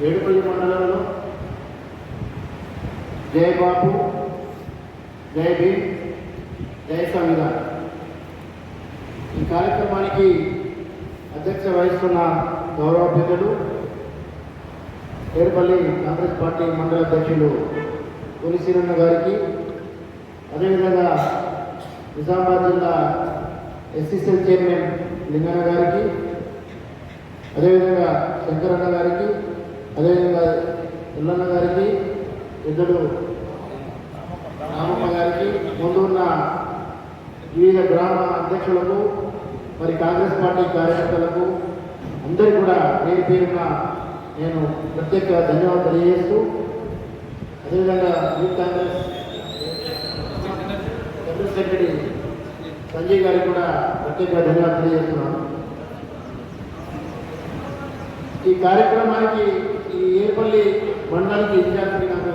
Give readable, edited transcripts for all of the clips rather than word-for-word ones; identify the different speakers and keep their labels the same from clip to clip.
Speaker 1: ఏడుపల్లి మండలంలో జై బాపు, జై భీమ్, జై సంవిధాన్ ఈ కార్యక్రమానికి అధ్యక్షత వహిస్తున్న గౌరవ పెద్దలు ఏడుపల్లి కాంగ్రెస్ పార్టీ మండల అధ్యక్షులు కొలిసీరన్న గారికి, అదేవిధంగా నిజామాబాద్ జిల్లా ఎస్సీసీఎల్ చైర్మన్ లింగన్న గారికి, అదేవిధంగా శంకరన్న గారికి, అదేవిధంగా ఎల్లన్న గారికి, పెద్దలు రామప్ప గారికి, ముందు ఉన్న వివిధ గ్రామ అధ్యక్షులకు, మరి కాంగ్రెస్ పార్టీ కార్యకర్తలకు అందరికీ కూడా పేరు పేరున నేను ప్రత్యేక ధన్యవాదాలు తెలియజేస్తూ, అదేవిధంగా youth Congress general secretary Sanjay గారికి కూడా ప్రత్యేక ధన్యవాదాలు తెలియజేస్తున్నాను. ఈ కార్యక్రమానికి ఈ ఏడుపల్లి మండలానికి ఇన్ఛార్జి నాకు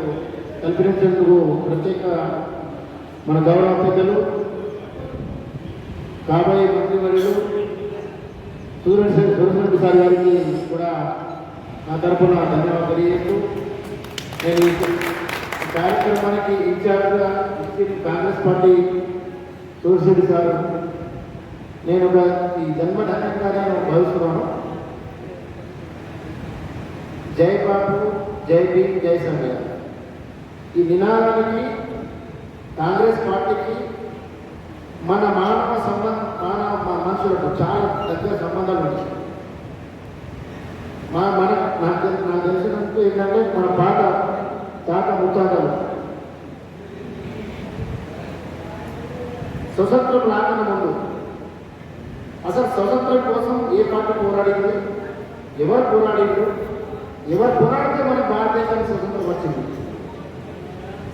Speaker 1: కల్పించేందుకు ప్రత్యేక మన గౌరవ పెద్దలు కాబోయే మంత్రివర్యులు సూర్యరెడ్డి సార్ గారికి కూడా నా తరఫున ధన్యవాదాలు తెలియజేస్తూ, నేను ఈ కార్యక్రమానికి ఇన్ఛార్జ్గా కాంగ్రెస్ పార్టీ సూర్యరెడ్డి సార్ నేను ఈ జన్మధన్యంగా నేను భావిస్తున్నాను. జై బాపు, జై భీమ్, జై సంవిధాన్ ఈ నినాదానికి కాంగ్రెస్ పార్టీకి మన మానవ మనుషులకు చాలా దగ్గర సంబంధాలు ఉన్నాయి. నాకు తెలిసినంత ఏంటంటే మన తాత ముత్తాతలు స్వతంత్రం రాకన ముందు అసలు స్వతంత్రం కోసం ఏ పార్టీ పోరాడింది, ఎవరు పోరాడింది, ఎవరు పోరాడితే మన భారతదేశానికి స్వతంత్రం వచ్చింది.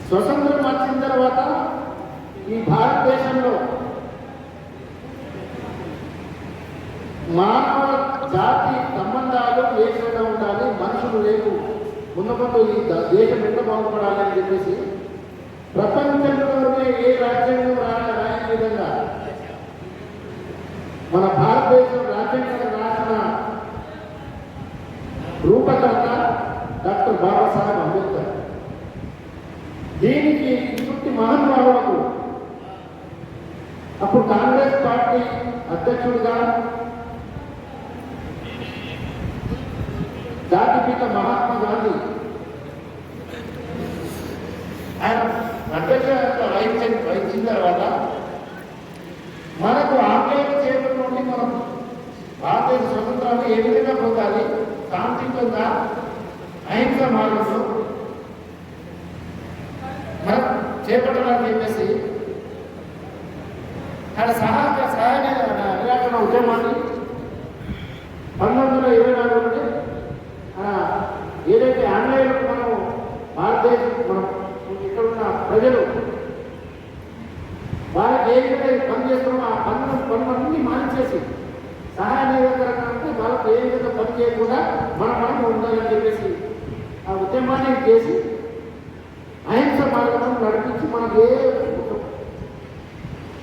Speaker 1: స్వతంత్రం వచ్చిన తర్వాత ఈ భారతదేశంలో మానవ జాతి సంబంధాలు ఏ విధంగా ఉండాలి, మనుషులు రేపు ముందు ఈ దేశం ఎంత బాగుపడాలి అని చెప్పేసి ప్రపంచంలోనే ఏ రాజ్యాంగం రాయని విధంగా మన భారతదేశం రాజ్యాంగం రాసిన రూపకర్త డాక్టర్ బాబాసాహెబ్ అంబేద్కర్. దీనికి ఇంటి మహానుభావులకు అప్పుడు కాంగ్రెస్ పార్టీ అధ్యక్షుడిగా జాతిపిత మహాత్మా గాంధీ ఆయన అధ్యక్షత వహించిన తర్వాత మనకు ఆంగ్లేయుల చేతుల నుండి మనం భారతదేశ స్వతంత్రాన్ని ఏ విధంగా పొందాలి, శాంతియుతంగా అహింస మార్గంలో మనం చేపట్టాలని చెప్పేసి ఆయన సహాయ నిరాకరణ ఉద్యమాన్ని 1924 నుండి ఏదైతే ఆంగ్లేయులకు మనం భారతదేశం ఇక్కడ ఉన్న ప్రజలు వాళ్ళకి ఏ విధంగా పనిచేస్తున్నామో ఆ పనులన్నీ మానిచేసి సహాయ నిరాకరణ అంటే వాళ్ళకి ఏ విధంగా పని చేయకుండా మనం ఉండాలని చెప్పేసి ఆ ఉద్యమాన్ని చేసి అహింస మార్గం నడిపించి మనకు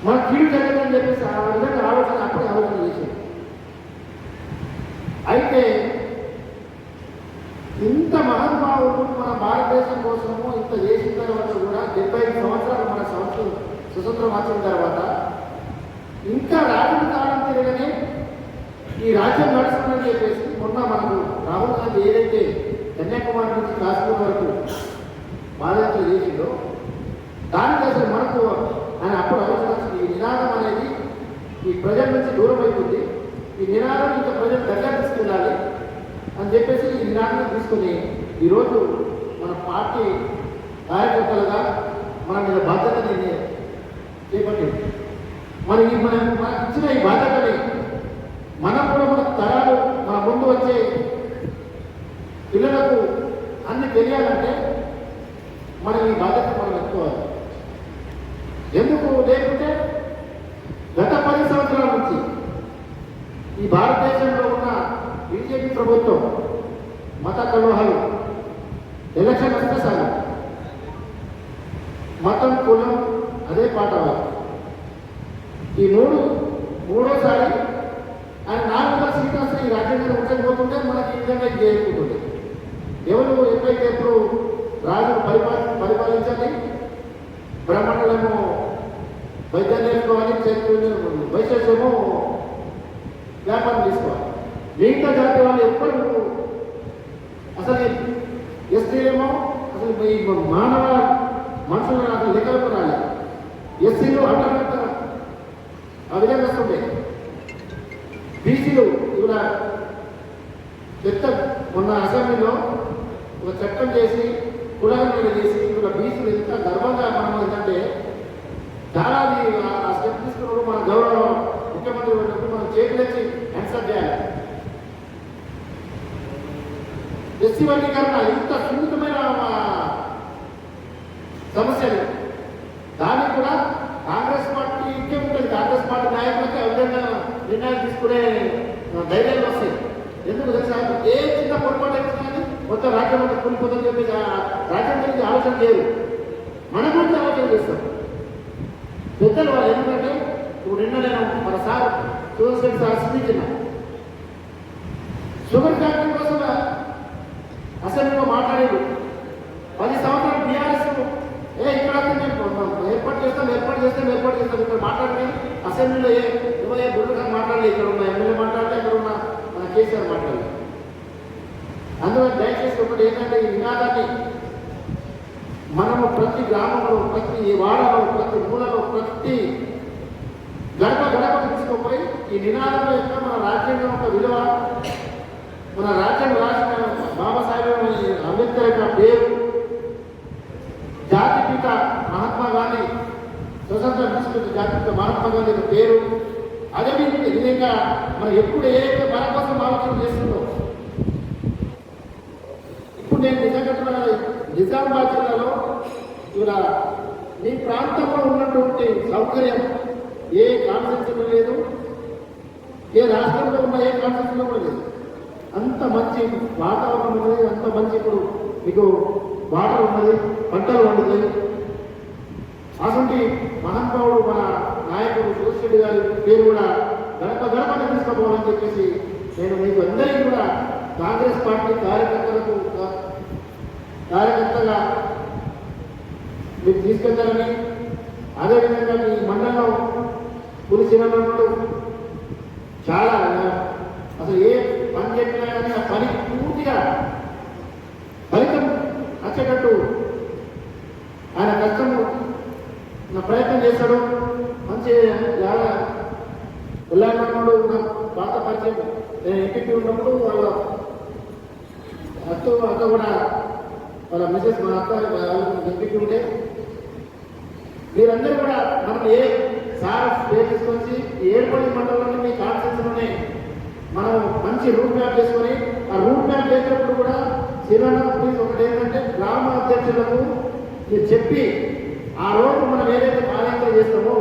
Speaker 1: మన కీడు జరగదని చెప్పేసి ఆ విధంగా అప్పుడే ఆలోచన చేసింది. అయితే ఇంత మహానుభావులు మన భారతదేశం కోసము ఇంత చేసిన తర్వాత కూడా 75 సంవత్సరాలు మన స్వతంత్రం వచ్చిన తర్వాత ఇంకా రాజుల కాలం తిరగని ఈ రాజ్యం నడుస్తుందని చెప్పేసి మొన్న మనకు రాహుల్ గాంధీ ఏదైతే కన్యాకుమారి నుంచి కాశ్మీర్ వరకు పాదయాత్ర చేసిందో దానికి అసలు మనకు ఆయన అప్పుడు ఆలోచన ఈ నినాదం అనేది ఈ ప్రజల నుంచి దూరం అయిపోతుంది, ఈ నినాదం ఇంకా ప్రజలు దగ్గర తీసుకెళ్ళాలి అని చెప్పేసి ఈ నినాదాన్ని తీసుకుని ఈరోజు మన పార్టీ కార్యకర్తలుగా మన మీద బాధ్యతని చేపట్టింది. మనకి మనకు ఇచ్చిన ఈ బాధ్యతని మనం కూడా మన తరాలు మన ముందు వచ్చే పిల్లలకు అన్ని తెలియాలంటే మనం ఈ బాధ్యత మనం ఎత్తుకోవాలి. ఎందుకు లేకుంటే గత 10 సంవత్సరాల నుంచి ఈ భారతదేశంలో ఉన్న బీజేపీ ప్రభుత్వం మత కలహాలు ఎలక్షన్ వస్తే సార్ మతం కులం అదే పాట ఈ మూడోసారి ఆయన 400 సీట్లు వస్తే ఈ రాజ్యాంగంలో ఉండకపోతుంటే మనకి ఈ విధంగా చేయకపోతుంది. ఎవరు ఎప్పుడైతే ఎప్పుడు రాజు పరిపాలించాలి, బ్రాహ్మణులేమో వైద్యాలు నేర్చుకోవాలి, వైశ్యేమో వ్యాపారం తీసుకోవాలి. మిగతా జాతి వాళ్ళు ఎప్పుడు అసలు ఎస్టీలేమో అసలు ఈ మానవ మనుషులు అసలు లెక్కలకు రాలేదు. ఎస్సీలు అంటారంట ఆ విధంగా వస్తుండే. బీసీలు ఇవాళ పెద్ద మొన్న అసెంబ్లీలో ఒక చట్టం చేసి కులగణన చేసి ఇవాళ బీసీలు ఎంత గర్వంగా మనం ఏంటంటే చాలా ఆ స్టెప్ తీసుకున్నప్పుడు మన గౌరవ ముఖ్యమంత్రి ఉన్నప్పుడు మనం చేతులెచ్చి యాన్సర్ చేయాలి. ఎస్సీ వర్గీకరణ ఇంత సున్నితమైన సమస్యలు, దానికి కూడా కాంగ్రెస్ పార్టీ ఇంకే ఉంటుంది. కాంగ్రెస్ పార్టీ నాయకులకి ఎవరైనా నిర్ణయాలు తీసుకునే ధైర్యాలు వస్తాయి. ఎందుకు తెలుసా? ఏ చిన్న పొరపాటు వచ్చినా కానీ మొత్తం రాజ్యం అంతా కూలిపోతుందని చెప్పేసి రాజ్యం గురించి ఆలోచన చేయరు, మన గురించి ఆలోచన చేస్తాం పెద్దలు వాళ్ళు. ఎందుకంటే ఇప్పుడు నిన్న నేను మన sir sugar sir speech sugar factory కోసం అసెంబ్లీలో మాట్లాడేది 10 సంవత్సరాలు బీఆర్ఎస్ ఇక్కడ ఏర్పాటు చేస్తాం ఇక్కడ మాట్లాడితే అసెంబ్లీలో ఏ బుర్రగా మాట్లాడలేదు. ఇక్కడ ఉన్న ఎమ్మెల్యే మాట్లాడలే, ఇక్కడ ఉన్న మన కేసీఆర్ మాట్లాడలేదు. అందువల్ల దయచేసి ఒకటి ఏంటంటే ఈ నినాదాన్ని మనము ప్రతి గ్రామంలో, ప్రతి వాడలో, ప్రతి మూలలో, ప్రతి గడప తీసుకోపోయి ఈ నినాదం యొక్క మన రాజ్యాంగం యొక్క విలువ, మన రాజ్యాంగం రాసిన బాబాసాహెబ్ అంబేద్కర్ యొక్క పేరు, జాతిపిత మహాత్మా గాంధీ, స్వతంత్ర తీసుకున్న జాతిపిత మహాత్మా గాంధీ యొక్క పేరు, అదే విధంగా మనం ఎప్పుడు ఏదైతే మన కోసం ఆలోచన చేస్తుందో. ఇప్పుడు నేను నిజంగా నిజామాబాద్ జిల్లాలో ఇలా మీ ప్రాంతంలో ఉన్నటువంటి సౌకర్యం ఏ కాన్స్టిట్యూన్సీలో లేదు, ఏ రాష్ట్రంలో ఉన్న ఏ కాన్స్టిట్యూన్సీలో కూడా లేదు. అంత మంచి వాతావరణం ఉన్నది, అంత మంచి ఇప్పుడు మీకు వాటర్ ఉన్నది, పంటలు వండుతాయి. అటువంటి మహానుభావుడు మన నాయకుడు సురేష్ గారి పేరు కూడా గడపని తీసుకోవాలని చెప్పేసి నేను మీకు అందరికీ కూడా కాంగ్రెస్ పార్టీ కార్యకర్తగా మీరు తీసుకెళ్తారని, అదేవిధంగా మీ మండలంలో పులిసినప్పుడు చాలా అసలు ఏ పని చెప్పినా కానీ ఆ పని పూర్తిగా ఫలితం వచ్చేటట్టు ఆయన కష్టం ప్రయత్నం చేశాడు. మంచి ఉల్లాడు నా పాత పరిచయం. నేను ఎంపీ ఉన్నప్పుడు వాళ్ళ అత్త కూడా వాళ్ళ మిసెస్ మా అత్త ఎంపీ ఉంటే మీరందరూ కూడా మనం ఏ సార్ పేరు తీసుకొచ్చి ఏర్పడి మండలంలోనే మీ కాన్ఫరెన్స్లోనే మనం మంచి రూట్ మ్యాప్ చేసుకొని ఆ రూట్ మ్యాప్ చేసేటప్పుడు కూడా శ్రీరామ ప్లీజ్ ఒకటి ఏంటంటే గ్రామ అధ్యక్షులకు మీరు చెప్పి ఆ రోజు మనం ఏదైతే పాదయాత్ర చేస్తామో